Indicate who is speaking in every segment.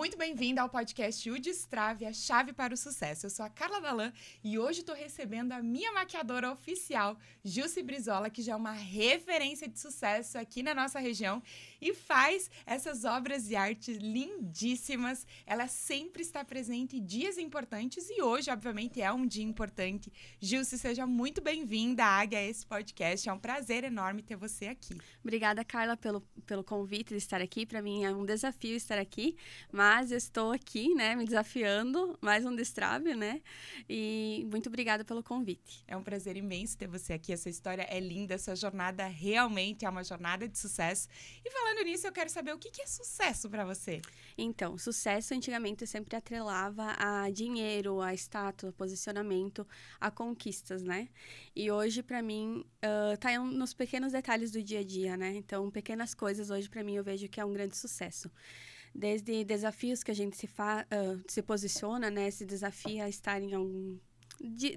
Speaker 1: muito bem-vinda ao podcast O Destrave, a chave para o sucesso. Eu sou a Carla Dalan e hoje estou recebendo a minha maquiadora oficial, Jussi Brizola, que já é uma referência de sucesso aqui na nossa região e faz essas obras de arte lindíssimas. Ela sempre está presente em dias importantes e hoje, obviamente, é um dia importante. Jussi, seja muito bem-vinda, Águia, a esse podcast. É um prazer enorme ter você aqui.
Speaker 2: Obrigada, Carla, pelo convite de estar aqui. Para mim é um desafio estar aqui, mas eu estou aqui, né, me desafiando, mais um destrave, né? E muito obrigada pelo convite.
Speaker 1: É um prazer imenso ter você aqui. Essa história é linda, essa jornada realmente é uma jornada de sucesso. E falando nisso, eu quero saber o que é sucesso para você?
Speaker 2: Então, sucesso antigamente eu sempre atrelava a dinheiro, a status, a posicionamento, a conquistas, né? E hoje, para mim, tá nos pequenos detalhes do dia a dia, né? Então, pequenas coisas hoje, para mim, eu vejo que é um grande sucesso. Desde desafios que a gente se posiciona, né? Se desafia a estar em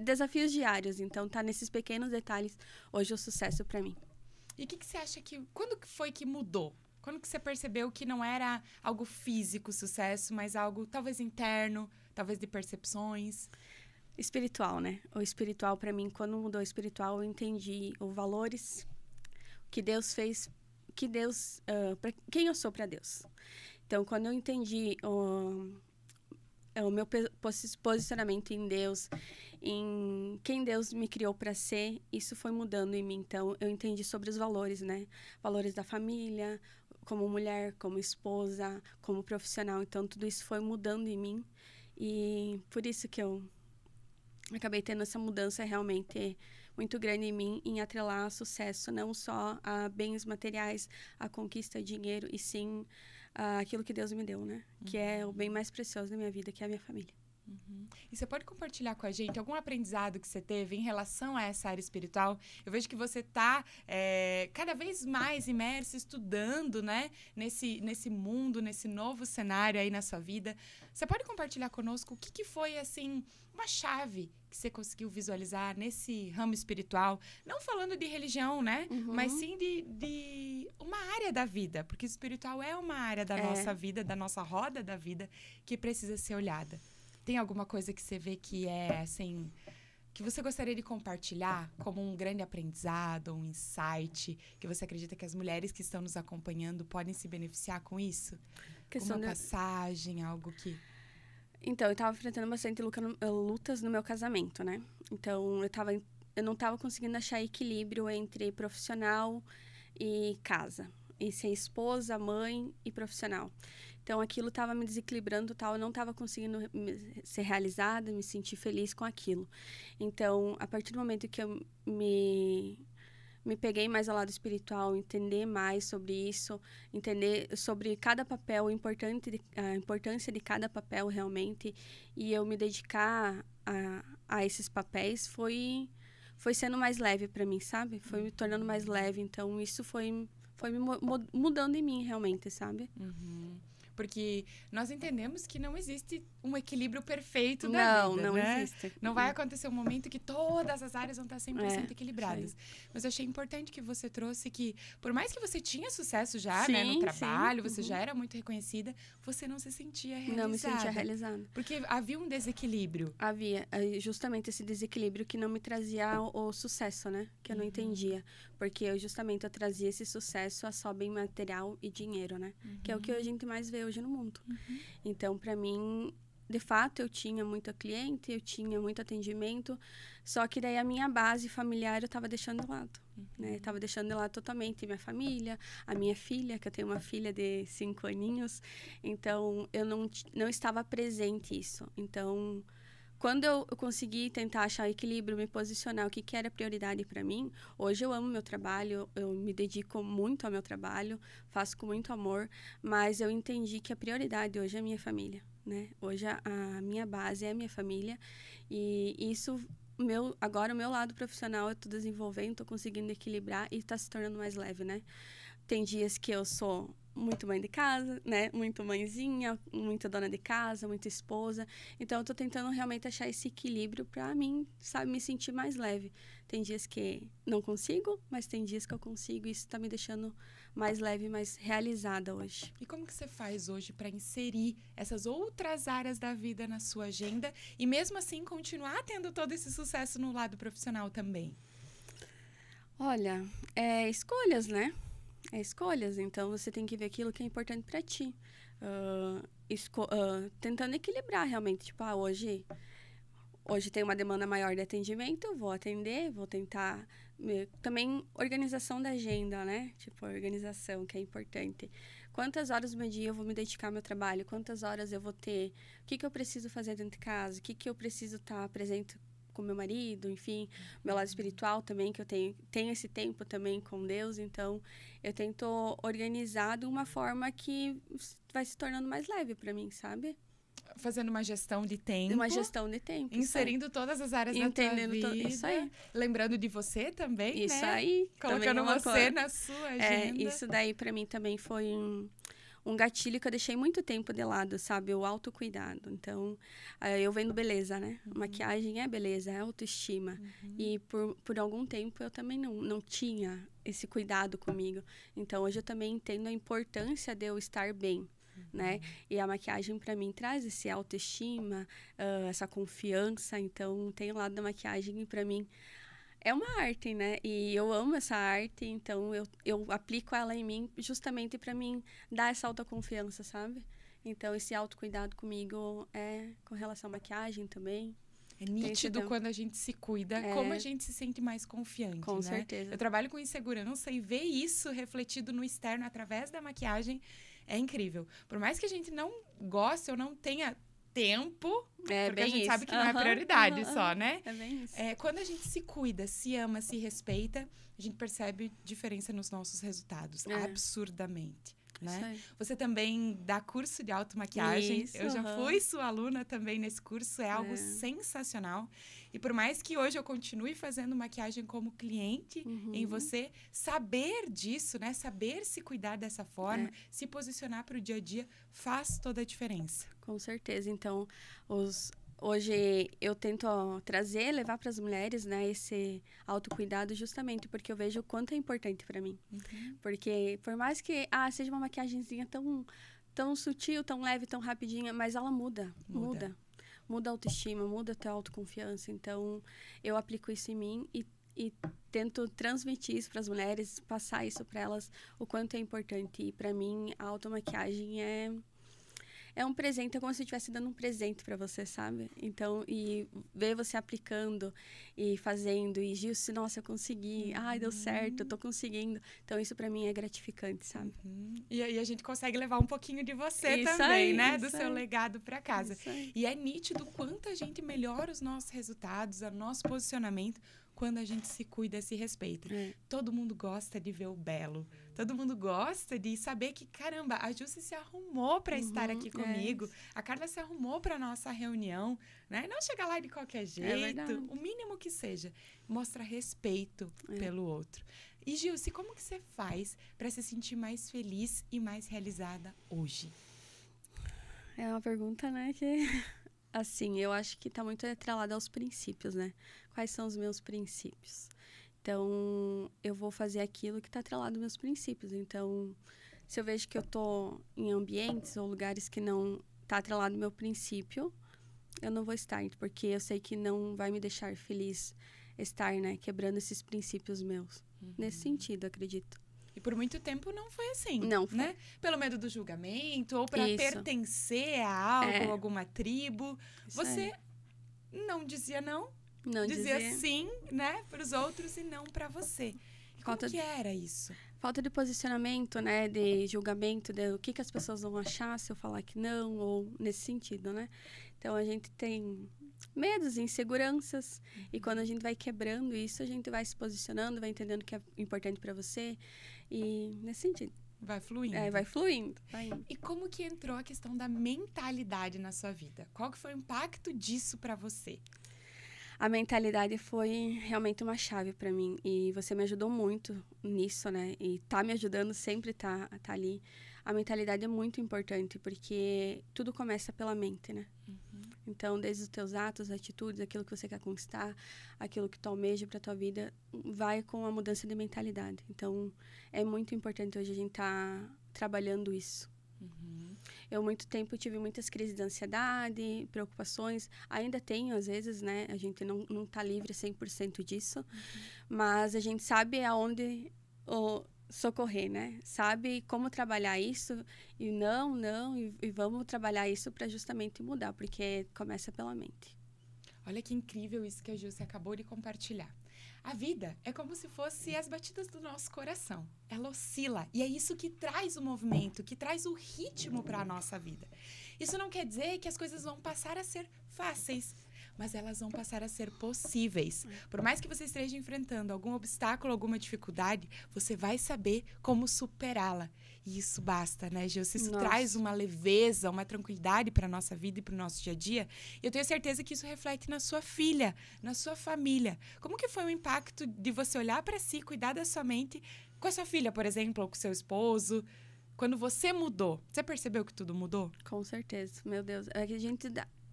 Speaker 2: desafios diários. Então, tá nesses pequenos detalhes hoje o sucesso para mim.
Speaker 1: E o que você acha que... Quando que foi que mudou? Quando que você percebeu que não era algo físico, sucesso, mas algo talvez interno, talvez de percepções?
Speaker 2: Espiritual, né? O espiritual, para mim, quando mudou o espiritual, eu entendi os valores, o que Deus fez, quem eu sou para Deus. Então, quando eu entendi o meu posicionamento em Deus, em quem Deus me criou para ser, isso foi mudando em mim. Então, eu entendi sobre os valores, né? Valores da família, como mulher, como esposa, como profissional. Então, tudo isso foi mudando em mim. E por isso que eu acabei tendo essa mudança realmente muito grande em mim, em atrelar sucesso, não só a bens materiais, a conquista de dinheiro, e sim aquilo que Deus me deu, né? Uhum. Que é o bem mais precioso da minha vida, que é a minha família.
Speaker 1: Uhum. E você pode compartilhar com a gente algum aprendizado que você teve em relação a essa área espiritual? Eu vejo que você está cada vez mais imerso, estudando, né? Nesse mundo, nesse novo cenário aí na sua vida. Você pode compartilhar conosco o que foi, assim, uma chave que você conseguiu visualizar nesse ramo espiritual? Não falando de religião, né?
Speaker 2: Uhum.
Speaker 1: Mas sim de uma área da vida. Porque o espiritual é uma área da nossa vida, da nossa roda da vida, que precisa ser olhada. Tem alguma coisa que você vê que é, assim, que você gostaria de compartilhar como um grande aprendizado, um insight, que você acredita que as mulheres que estão nos acompanhando podem se beneficiar com isso? Uma passagem, algo que...
Speaker 2: Então, eu estava enfrentando bastante lutas no meu casamento, né? Então, eu não estava conseguindo achar equilíbrio entre profissional e casa. E ser esposa, mãe e profissional. Então, aquilo estava me desequilibrando, tal. Eu não estava conseguindo ser realizada, me sentir feliz com aquilo. Então, a partir do momento que eu me peguei mais ao lado espiritual, entender mais sobre isso, entender sobre cada papel, a importância de cada papel realmente, e eu me dedicar a esses papéis, foi sendo mais leve para mim, sabe? Foi me tornando mais leve. Então, isso foi me mudando em mim, realmente, sabe?
Speaker 1: Uhum. Porque nós entendemos que não existe um equilíbrio perfeito da vida,
Speaker 2: não
Speaker 1: né?
Speaker 2: existe.
Speaker 1: Não vai acontecer um momento que todas as áreas vão estar 100% equilibradas.
Speaker 2: Sim.
Speaker 1: Mas eu achei importante que você trouxe que, por mais que você tinha sucesso já, né, no trabalho, você já era muito reconhecida, você não se sentia realizada.
Speaker 2: Não me sentia realizada.
Speaker 1: Porque havia um desequilíbrio.
Speaker 2: Havia justamente esse desequilíbrio que não me trazia o sucesso, né? Que eu não entendia. Porque eu trazia esse sucesso a só bem material e dinheiro, né? Que é o que a gente mais vê hoje no mundo. Então, para mim, de fato, eu tinha muita cliente, eu tinha muito atendimento, só que daí a minha base familiar eu estava deixando de lado, né? Estava deixando de lado totalmente minha família, a minha filha, que eu tenho uma filha de 5 aninhos, então eu não estava presente isso. Então, quando eu consegui tentar achar equilíbrio, me posicionar, o que era prioridade para mim, hoje eu amo meu trabalho, eu me dedico muito ao meu trabalho, faço com muito amor, mas eu entendi que a prioridade hoje é a minha família, né? Hoje a minha base é a minha família, e isso, agora o meu lado profissional eu estou desenvolvendo, estou conseguindo equilibrar e está se tornando mais leve, né? Tem dias que eu sou muito mãe de casa, né? Muito mãezinha, muito dona de casa, muito esposa. Então, eu tô tentando realmente achar esse equilíbrio para mim, sabe, me sentir mais leve. Tem dias que não consigo, mas tem dias que eu consigo. E isso tá me deixando mais leve, mais realizada hoje.
Speaker 1: E como que você faz hoje para inserir essas outras áreas da vida na sua agenda e mesmo assim continuar tendo todo esse sucesso no lado profissional também?
Speaker 2: Olha, é escolhas, né? É escolhas. Então, você tem que ver aquilo que é importante para ti. Tentando equilibrar realmente. Tipo, hoje tem uma demanda maior de atendimento, eu vou atender, vou tentar... Também organização da agenda, né? Tipo, organização, que é importante. Quantas horas do meu dia eu vou me dedicar ao meu trabalho? Quantas horas eu vou ter? O que eu preciso fazer dentro de casa? O que eu preciso estar presente com meu marido? Enfim, meu lado espiritual também, que eu tenho esse tempo também com Deus. Então, eu tento organizar de uma forma que vai se tornando mais leve para mim, sabe?
Speaker 1: Fazendo uma gestão de tempo.
Speaker 2: Uma gestão de tempo.
Speaker 1: Inserindo todas as áreas da tua vida.
Speaker 2: Isso aí.
Speaker 1: Lembrando de você também,
Speaker 2: isso
Speaker 1: né?
Speaker 2: Aí.
Speaker 1: Colocando você na sua agenda.
Speaker 2: Isso daí para mim também foi um gatilho que eu deixei muito tempo de lado, sabe? O autocuidado. Então, eu vendo beleza, né? Maquiagem é beleza, é autoestima. E por algum tempo eu também não tinha esse cuidado comigo. Então, hoje eu também entendo a importância de eu estar bem. Né? E a maquiagem para mim traz esse autoestima, essa confiança. Então tem o lado da maquiagem e para mim é uma arte, né? E eu amo essa arte, então eu aplico ela em mim justamente para mim dar essa autoconfiança, sabe? Então esse autocuidado comigo é com relação à maquiagem também.
Speaker 1: É nítido quando a gente se cuida, como a gente se sente mais confiante,
Speaker 2: com
Speaker 1: né?
Speaker 2: certeza.
Speaker 1: Eu trabalho com insegurança e ver isso refletido no externo através da maquiagem é incrível. Por mais que a gente não goste ou não tenha tempo, porque a gente sabe que não é prioridade só, né?
Speaker 2: É bem isso.
Speaker 1: Quando a gente se cuida, se ama, se respeita, a gente percebe diferença nos nossos resultados, absurdamente. Né? Você também dá curso de automaquiagem. Eu já fui sua aluna também nesse curso, é algo sensacional. E por mais que hoje eu continue fazendo maquiagem como cliente em você, saber disso, né? Saber se cuidar dessa forma, se posicionar para o dia a dia, faz toda a diferença.
Speaker 2: Com certeza. Então, hoje eu tento levar para as mulheres, né, esse autocuidado justamente porque eu vejo o quanto é importante para mim. Porque por mais que seja uma maquiagemzinha tão sutil, tão leve, tão rapidinha, mas ela muda a autoestima, muda a tua autoconfiança. Então, eu aplico isso em mim e tento transmitir isso para as mulheres, passar isso para elas, o quanto é importante. E para mim, a automaquiagem é um presente, é como se eu estivesse dando um presente para você, sabe? Então, e ver você aplicando e fazendo, e Gilce, nossa, eu consegui, deu certo, eu tô conseguindo. Então, isso para mim é gratificante, sabe?
Speaker 1: E aí a gente consegue levar um pouquinho de você também, né? Do seu legado para casa. E é nítido quanto a gente melhora os nossos resultados, o nosso posicionamento, quando a gente se cuida e se respeita. Todo mundo gosta de ver o belo. Todo mundo gosta de saber que, caramba, a Jússi se arrumou para estar aqui comigo. A Carla se arrumou para nossa reunião, né? Não chegar lá de qualquer jeito. O mínimo que seja. Mostra respeito pelo outro. E, Jússi, como que você faz para se sentir mais feliz e mais realizada hoje?
Speaker 2: É uma pergunta, né, que... Assim, eu acho que está muito atrelada aos princípios, né? Quais são os meus princípios? Então, eu vou fazer aquilo que está atrelado aos meus princípios. Então, se eu vejo que eu estou em ambientes ou lugares que não está atrelado ao meu princípio, eu não vou estar, porque eu sei que não vai me deixar feliz estar, né? Quebrando esses princípios meus. Nesse sentido, acredito.
Speaker 1: E por muito tempo não foi assim,
Speaker 2: não foi.
Speaker 1: Né? Pelo medo do julgamento, ou para pertencer a algo, alguma tribo. Você não dizia não, dizia sim, né, para os outros e não para você. E como que era isso?
Speaker 2: Falta de posicionamento, né, de julgamento, de o que as pessoas vão achar se eu falar que não, ou nesse sentido, né? Então, a gente tem medos, inseguranças, e quando a gente vai quebrando isso, a gente vai se posicionando, vai entendendo o que é importante para você, e nesse sentido.
Speaker 1: Vai fluindo.
Speaker 2: Vai fluindo. Vai indo.
Speaker 1: E como que entrou a questão da mentalidade na sua vida? Qual que foi o impacto disso para você?
Speaker 2: A mentalidade foi realmente uma chave para mim, e você me ajudou muito nisso, né? E tá me ajudando, sempre tá ali. a mentalidade é muito importante, porque tudo começa pela mente, né? Então, desde os teus atos, atitudes, aquilo que você quer conquistar, aquilo que tu almeja para tua vida, vai com a mudança de mentalidade. Então, é muito importante hoje a gente estar trabalhando isso. Eu, muito tempo, tive muitas crises de ansiedade, preocupações. Ainda tenho, às vezes, né? A gente não tá livre 100% disso. Mas a gente sabe aonde socorrer, né? Sabe como trabalhar isso. E e vamos trabalhar isso para justamente mudar. Porque começa pela mente.
Speaker 1: Olha que incrível isso que a Jussi acabou de compartilhar. A vida é como se fosse as batidas do nosso coração. Ela oscila e é isso que traz o movimento, que traz o ritmo para a nossa vida. Isso não quer dizer que as coisas vão passar a ser fáceis, mas elas vão passar a ser possíveis. Por mais que você esteja enfrentando algum obstáculo, alguma dificuldade, você vai saber como superá-la. E isso basta, né, Gilce? Isso traz uma leveza, uma tranquilidade para a nossa vida e para o nosso dia a dia. E eu tenho certeza que isso reflete na sua filha, na sua família. Como que foi o impacto de você olhar para si, cuidar da sua mente, com a sua filha, por exemplo, ou com o seu esposo? Quando você mudou, você percebeu que tudo mudou?
Speaker 2: Com certeza, meu Deus. É que a gente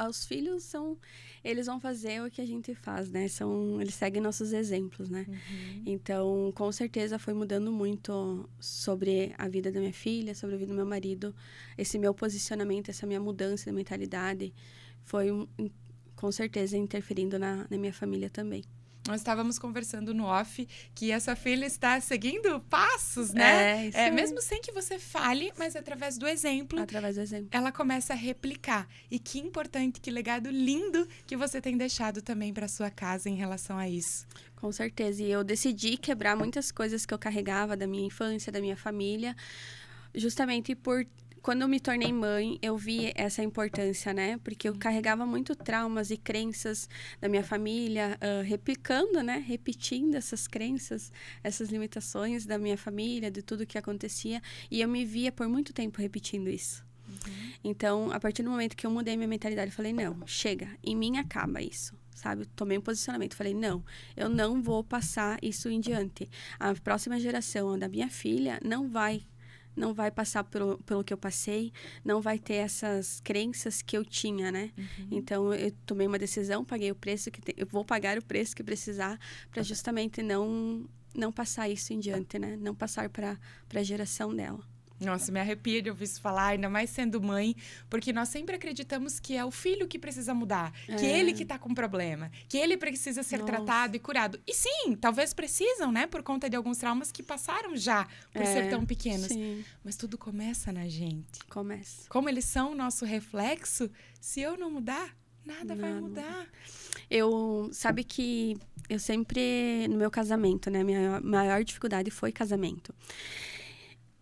Speaker 2: os filhos eles vão fazer o que a gente faz, né? Eles seguem nossos exemplos, né? Então, com certeza foi mudando muito sobre a vida da minha filha, sobre a vida do meu marido. Esse meu posicionamento, essa minha mudança de mentalidade foi, com certeza, interferindo na minha família também.
Speaker 1: Nós estávamos conversando no off que essa filha está seguindo passos, né? Mesmo sem que você fale, mas através do exemplo.
Speaker 2: Através do exemplo.
Speaker 1: Ela começa a replicar. E que importante, que legado lindo que você tem deixado também para sua casa em relação a isso.
Speaker 2: Com certeza. E eu decidi quebrar muitas coisas que eu carregava da minha infância, da minha família, justamente quando eu me tornei mãe, eu vi essa importância, né? Porque eu carregava muito traumas e crenças da minha família, replicando, né? Repetindo essas crenças, essas limitações da minha família, de tudo que acontecia. E eu me via por muito tempo repetindo isso. Então, a partir do momento que eu mudei minha mentalidade, eu falei, não, chega, em mim acaba isso. Sabe, tomei um posicionamento, falei, não, eu não vou passar isso em diante. A próxima geração da minha filha não vai passar pelo que eu passei, não vai ter essas crenças que eu tinha, né? Então, eu tomei uma decisão, paguei o preço eu vou pagar o preço que precisar para justamente não passar isso em diante, né? Não passar para a geração dela.
Speaker 1: Nossa, me arrepia de ouvir isso falar, ainda mais sendo mãe, porque nós sempre acreditamos que é o filho que precisa mudar, que ele que tá com problema, que ele precisa ser tratado e curado. E sim, talvez precisam, né, por conta de alguns traumas que passaram já por ser tão pequenos.
Speaker 2: Sim.
Speaker 1: Mas tudo começa na gente.
Speaker 2: Começa.
Speaker 1: Como eles são o nosso reflexo, se eu não mudar, nada vai mudar.
Speaker 2: Sabe que eu sempre, no meu casamento, né, minha maior dificuldade foi casamento.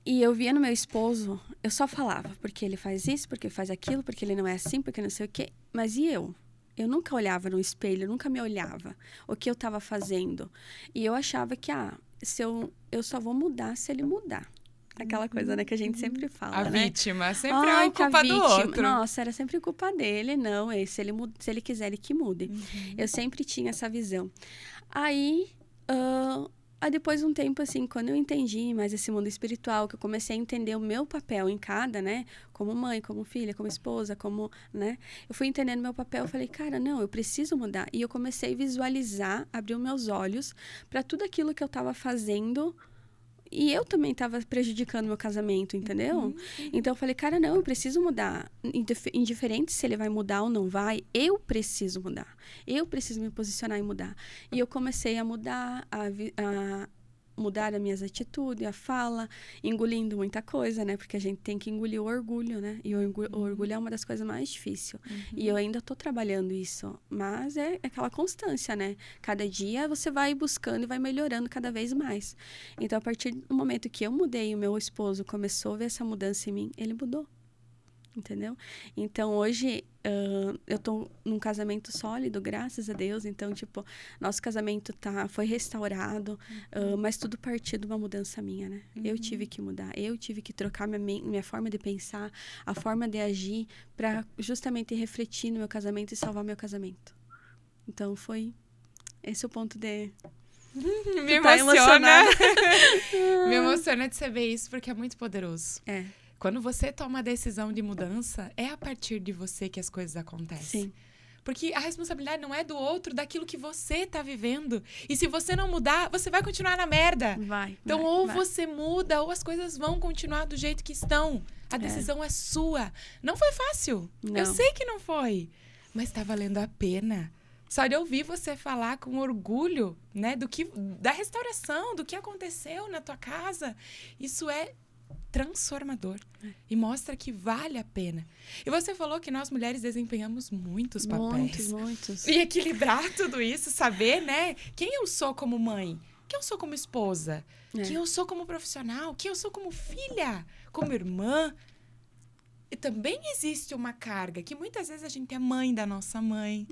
Speaker 2: E eu via no meu esposo, eu só falava, porque ele faz isso, porque ele faz aquilo, porque ele não é assim, porque não sei o quê. Mas e eu? Eu nunca olhava no espelho, eu nunca me olhava o que eu estava fazendo. E eu achava que, eu só vou mudar se ele mudar. Aquela coisa, né, que a gente sempre fala,
Speaker 1: a
Speaker 2: né?
Speaker 1: Vítima, sempre é culpa do outro.
Speaker 2: Nossa, era sempre culpa dele, não. Se ele quiser, ele que mude. Eu sempre tinha essa visão. Aí depois de um tempo, assim, quando eu entendi mais esse mundo espiritual, que eu comecei a entender o meu papel em cada, né? Como mãe, como filha, como esposa, né? Eu fui entendendo meu papel, eu falei, cara, não, eu preciso mudar. E eu comecei a visualizar, abrir os meus olhos para tudo aquilo que eu estava fazendo. E eu também estava prejudicando meu casamento, entendeu? Então, eu falei, cara, não, eu preciso mudar. Indiferente se ele vai mudar ou não vai, eu preciso mudar. Eu preciso me posicionar e mudar. E eu comecei a mudar, a mudar as minhas atitudes, a fala, engolindo muita coisa, né? Porque a gente tem que engolir o orgulho, né? E o orgulho é uma das coisas mais difíceis. E eu ainda tô trabalhando isso. Mas é aquela constância, né? Cada dia você vai buscando e vai melhorando cada vez mais. Então, a partir do momento que eu mudei, o meu esposo começou a ver essa mudança em mim, ele mudou. Entendeu? Então, hoje, eu tô num casamento sólido, graças a Deus. Então, tipo, nosso casamento foi restaurado, mas tudo partiu de uma mudança minha, né? Eu tive que mudar, eu tive que trocar minha forma de pensar, a forma de agir, para justamente refletir no meu casamento e salvar meu casamento. Então, foi esse o ponto de...
Speaker 1: Me emociona. Me emociona de saber isso, porque é muito poderoso. Quando você toma a decisão de mudança, é a partir de você que as coisas acontecem.
Speaker 2: Sim.
Speaker 1: Porque a responsabilidade não é do outro, daquilo que você tá vivendo. E se você não mudar, você vai continuar na merda. Então, ou você muda, ou as coisas vão continuar do jeito que estão. A decisão é sua. Não foi fácil.
Speaker 2: Não.
Speaker 1: Eu sei que não foi. Mas tá valendo a pena. Só de ouvir você falar com orgulho, né, da restauração, do que aconteceu na tua casa, isso é transformador e mostra que vale a pena. E você falou que nós mulheres desempenhamos muitos papéis.
Speaker 2: Muitos.
Speaker 1: E equilibrar tudo isso, saber, né, quem eu sou como mãe, quem eu sou como esposa, quem eu sou como profissional, quem eu sou como filha, como irmã. E também existe uma carga que muitas vezes a gente é mãe da nossa mãe,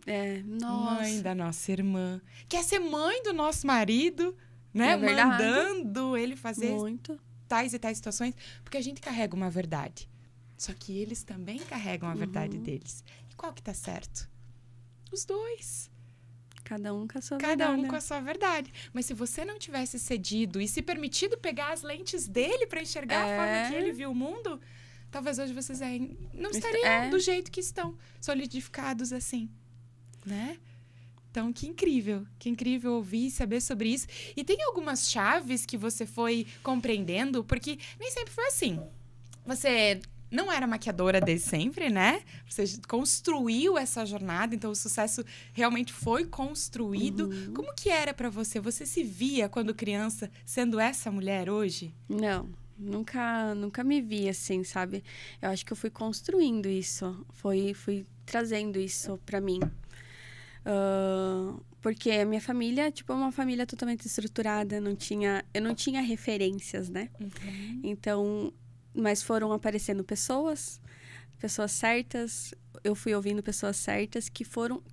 Speaker 1: mãe da nossa irmã, quer ser mãe do nosso marido, né? Mandando ele fazer tais e tais situações, porque a gente carrega uma verdade. Só que eles também carregam a verdade deles. E qual que tá certo? Os dois.
Speaker 2: Cada um com a sua
Speaker 1: verdade. Cada um
Speaker 2: né?
Speaker 1: com a sua verdade. Mas se você não tivesse cedido e se permitido pegar as lentes dele para enxergar a forma que ele viu o mundo, talvez hoje vocês não estariam do jeito que estão, solidificados assim, né? Então, que incrível ouvir e saber sobre isso. E tem algumas chaves que você foi compreendendo, porque nem sempre foi assim. Você não era maquiadora desde sempre, né? Você construiu essa jornada, então o sucesso realmente foi construído. Como que era pra você? Você se via quando criança sendo essa mulher hoje?
Speaker 2: Não. Nunca me vi assim, sabe? Eu acho que eu fui construindo isso. Fui trazendo isso pra mim. Porque a minha família, tipo, é uma família totalmente estruturada. Eu não tinha referências, né? Então, mas foram aparecendo pessoas certas. Eu fui ouvindo pessoas certas que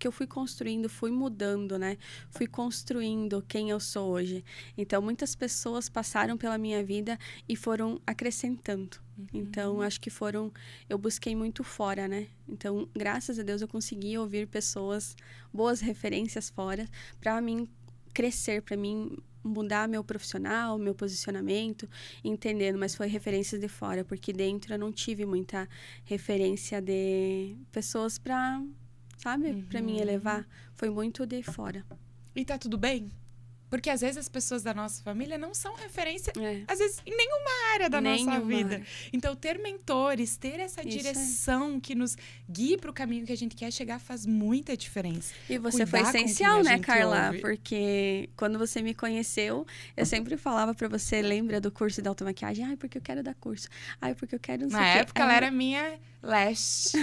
Speaker 2: eu fui construindo, fui mudando, né? Fui construindo quem eu sou hoje. Então, muitas pessoas passaram pela minha vida e foram acrescentando. Então, acho que eu busquei muito fora, né? Então, graças a Deus, eu consegui ouvir pessoas, boas referências fora, para mim crescer, para mim mudar meu profissional, meu posicionamento, entendendo, mas foi referências de fora, porque dentro eu não tive muita referência de pessoas pra me elevar. Foi muito de fora.
Speaker 1: E tá tudo bem? Porque às vezes as pessoas da nossa família não são referência, às vezes, em nenhuma área da nossa vida. Então, ter mentores, ter essa direção que nos guie para o caminho que a gente quer chegar faz muita diferença.
Speaker 2: E você foi essencial, né, Carla? Porque quando você me conheceu, eu sempre falava para você, lembra do curso de automaquiagem? Ai, porque eu quero dar curso. Ai, porque eu quero não sei o quê.
Speaker 1: Na época, ela era minha leste.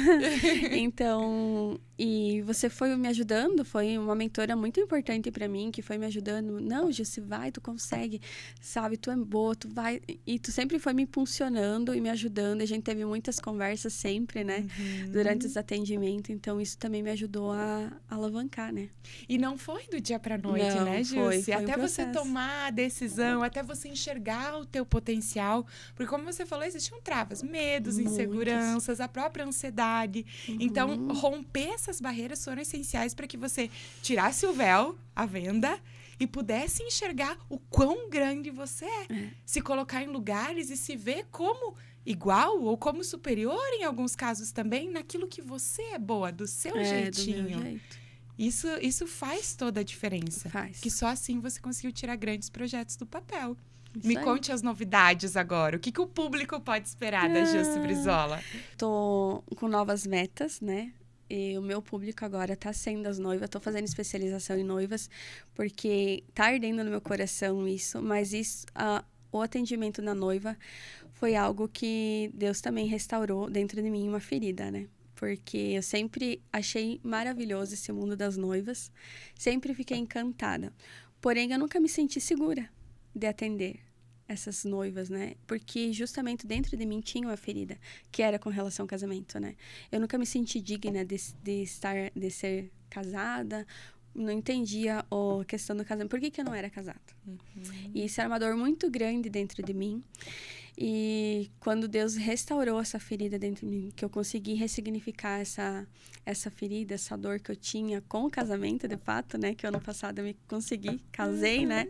Speaker 2: Então, e você foi me ajudando, foi uma mentora muito importante para mim, que foi me ajudando. Não, Jussi, vai, tu consegue, sabe? Tu é boa, tu vai. E tu sempre foi me impulsionando e me ajudando. A gente teve muitas conversas sempre, né? Durante os atendimentos. Então, isso também me ajudou a alavancar, né?
Speaker 1: E não foi do dia pra noite,
Speaker 2: não,
Speaker 1: né, Jussi?
Speaker 2: Foi
Speaker 1: até
Speaker 2: um
Speaker 1: você tomar a decisão, até você enxergar o teu potencial. Porque, como você falou, existiam travas, medos, inseguranças, a própria ansiedade. Então, romper essas barreiras foram essenciais para que você tirasse o véu, a venda, e pudesse enxergar o quão grande você é. Se colocar em lugares e se ver como igual ou como superior, em alguns casos também, naquilo que você é boa, do seu jeitinho.
Speaker 2: Do meu jeito.
Speaker 1: Isso faz toda a diferença.
Speaker 2: Faz.
Speaker 1: Que só assim você conseguiu tirar grandes projetos do papel. Me conte as novidades agora. O que o público pode esperar da Jussi Brizola?
Speaker 2: Tô com novas metas, né? E o meu público agora tá sendo as noivas. Tô fazendo especialização em noivas, porque tá ardendo no meu coração isso. Mas o atendimento na noiva foi algo que Deus também restaurou dentro de mim, uma ferida, né? Porque eu sempre achei maravilhoso esse mundo das noivas. Sempre fiquei encantada. Porém, eu nunca me senti segura de atender essas noivas, né? Porque justamente dentro de mim tinha uma ferida, que era com relação ao casamento, né? Eu nunca me senti digna de ser casada, não entendia a questão do casamento. Por que eu não era casada? E isso era uma dor muito grande dentro de mim. E quando Deus restaurou essa ferida dentro de mim, que eu consegui ressignificar essa ferida, essa dor que eu tinha com o casamento, de fato, né? Que ano passado eu me consegui, casei, né?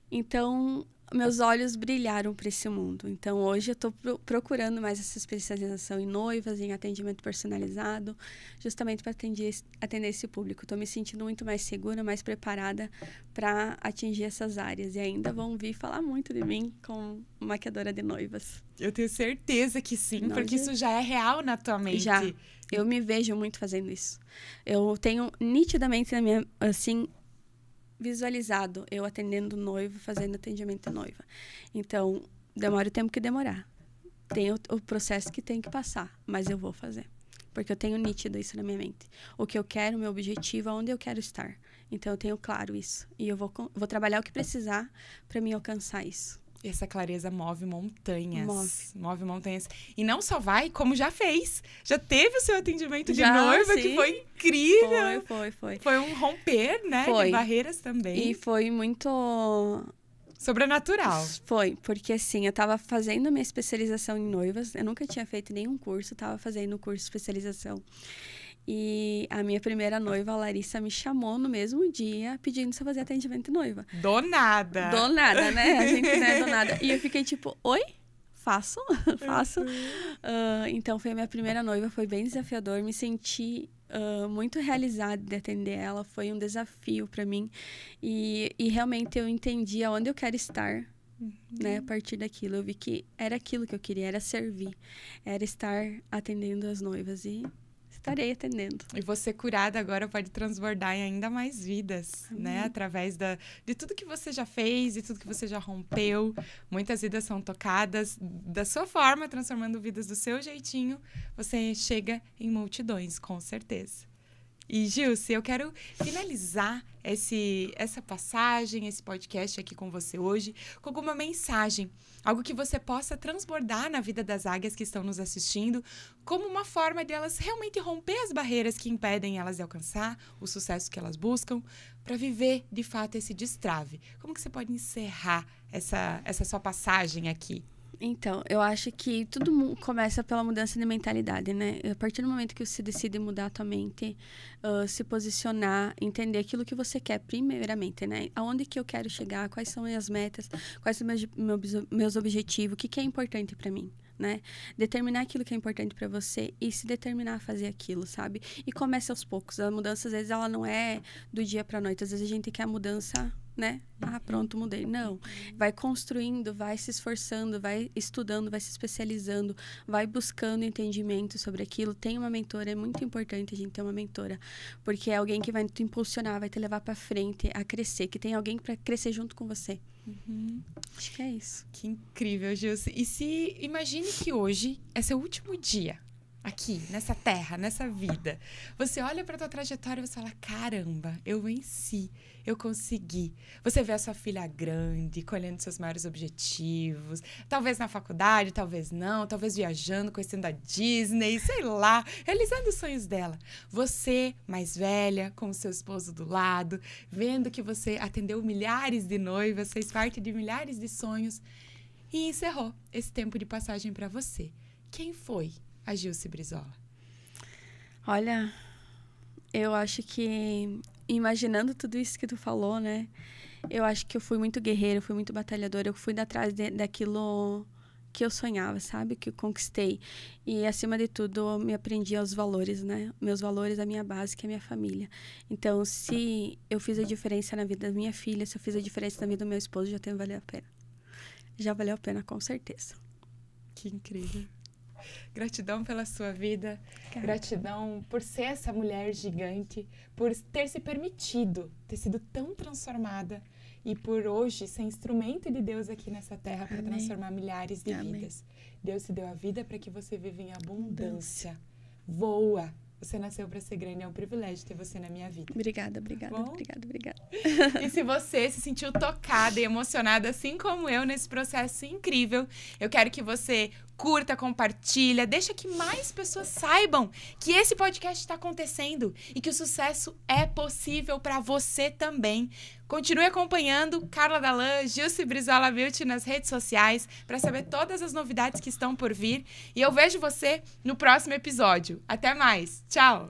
Speaker 2: Então, meus olhos brilharam para esse mundo. Então, hoje eu estou procurando mais essa especialização em noivas, em atendimento personalizado, justamente para atender esse público. Estou me sentindo muito mais segura, mais preparada para atingir essas áreas. E ainda vão vir falar muito de mim como maquiadora de noivas.
Speaker 1: Eu tenho certeza que sim, porque isso já é real na tua mente.
Speaker 2: Já. Eu me vejo muito fazendo isso. Eu tenho nitidamente na minha, assim, visualizado eu atendendo noivo, fazendo atendimento de noiva. Então, demora o tempo que demorar. Tem o processo que tem que passar, mas eu vou fazer. Porque eu tenho nítido isso na minha mente. O que eu quero, o meu objetivo, aonde eu quero estar. Então, eu tenho claro isso. E eu vou trabalhar o que precisar para me alcançar isso.
Speaker 1: Essa clareza move montanhas. Move montanhas. E não só vai, como já fez. Já teve o seu atendimento de noiva, sim. Que foi incrível.
Speaker 2: Foi.
Speaker 1: Foi um romper, né? De barreiras também.
Speaker 2: E foi muito...
Speaker 1: sobrenatural.
Speaker 2: Foi, porque assim, eu tava fazendo a minha especialização em noivas. Eu nunca tinha feito nenhum curso, tava fazendo o curso de especialização. E a minha primeira noiva, a Larissa, me chamou no mesmo dia pedindo se eu fazia atendimento de noiva.
Speaker 1: Do nada.
Speaker 2: Do nada, né? A gente não é do nada. E eu fiquei tipo, oi? Faço. Então, foi a minha primeira noiva, foi bem desafiador. Me senti muito realizada de atender ela. Foi um desafio para mim. E realmente eu entendi aonde eu quero estar. Né, a partir daquilo. Eu vi que era aquilo que eu queria, era servir. Era estar atendendo as noivas e... estarei atendendo.
Speaker 1: E você curada agora pode transbordar em ainda mais vidas, né? Através de tudo que você já fez, de tudo que você já rompeu. Muitas vidas são tocadas da sua forma, transformando vidas do seu jeitinho. Você chega em multidões, com certeza. E, Gilce, eu quero finalizar essa passagem, esse podcast aqui com você hoje, com alguma mensagem, algo que você possa transbordar na vida das águias que estão nos assistindo, como uma forma de elas realmente romper as barreiras que impedem elas de alcançar o sucesso que elas buscam, para viver, de fato, esse destrave. Como que você pode encerrar essa sua passagem aqui?
Speaker 2: Então, eu acho que tudo começa pela mudança de mentalidade, né? A partir do momento que você decide mudar a tua mente, se posicionar, entender aquilo que você quer primeiramente, né? Aonde que eu quero chegar, quais são minhas metas, quais são meus objetivos, o que é importante para mim, né? Determinar aquilo que é importante para você e se determinar a fazer aquilo, sabe? E começa aos poucos. A mudança, às vezes, ela não é do dia para noite. Às vezes, a gente quer a mudança, né? Ah, pronto, mudei. Não. Vai construindo, vai se esforçando, vai estudando, vai se especializando, vai buscando entendimento sobre aquilo. Tem uma mentora, é muito importante a gente ter uma mentora, porque é alguém que vai te impulsionar, vai te levar para frente a crescer, que tem alguém para crescer junto com você. Acho que é isso.
Speaker 1: Que incrível, Gilce. E imagine que hoje é seu último dia aqui, nessa terra, nessa vida. Você olha para tua trajetória e você fala, caramba, eu venci, eu consegui. Você vê a sua filha grande, colhendo seus maiores objetivos, talvez na faculdade, talvez não, talvez viajando, conhecendo a Disney, sei lá, realizando os sonhos dela. Você, mais velha, com o seu esposo do lado, vendo que você atendeu milhares de noivas, fez parte de milhares de sonhos e encerrou esse tempo de passagem para você. Quem foi a Gilce Brizola?
Speaker 2: Olha, eu acho que, imaginando tudo isso que tu falou, né? Eu acho que eu fui muito guerreira, eu fui muito batalhadora, eu fui atrás daquilo que eu sonhava, sabe? Que eu conquistei. E, acima de tudo, eu me aprendi aos valores, né? Meus valores, a minha base, que é a minha família. Então, se eu fiz a diferença na vida da minha filha, se eu fiz a diferença na vida do meu esposo, já valeu a pena. Já valeu a pena, com certeza.
Speaker 1: Que incrível. Gratidão pela sua vida, gratidão por ser essa mulher gigante, por ter se permitido, ter sido tão transformada e por hoje ser instrumento de Deus aqui nessa terra para transformar milhares de vidas. Deus te deu a vida para que você viva em abundância. Voa! Você nasceu para ser grande, é um privilégio ter você na minha vida.
Speaker 2: Obrigada.
Speaker 1: E se você se sentiu tocada e emocionada, assim como eu, nesse processo incrível, eu quero que você curta, compartilha, deixa que mais pessoas saibam que esse podcast está acontecendo e que o sucesso é possível para você também. Continue acompanhando Carla Dallan, Gilce Brizola Beauty nas redes sociais para saber todas as novidades que estão por vir. E eu vejo você no próximo episódio. Até mais. Tchau!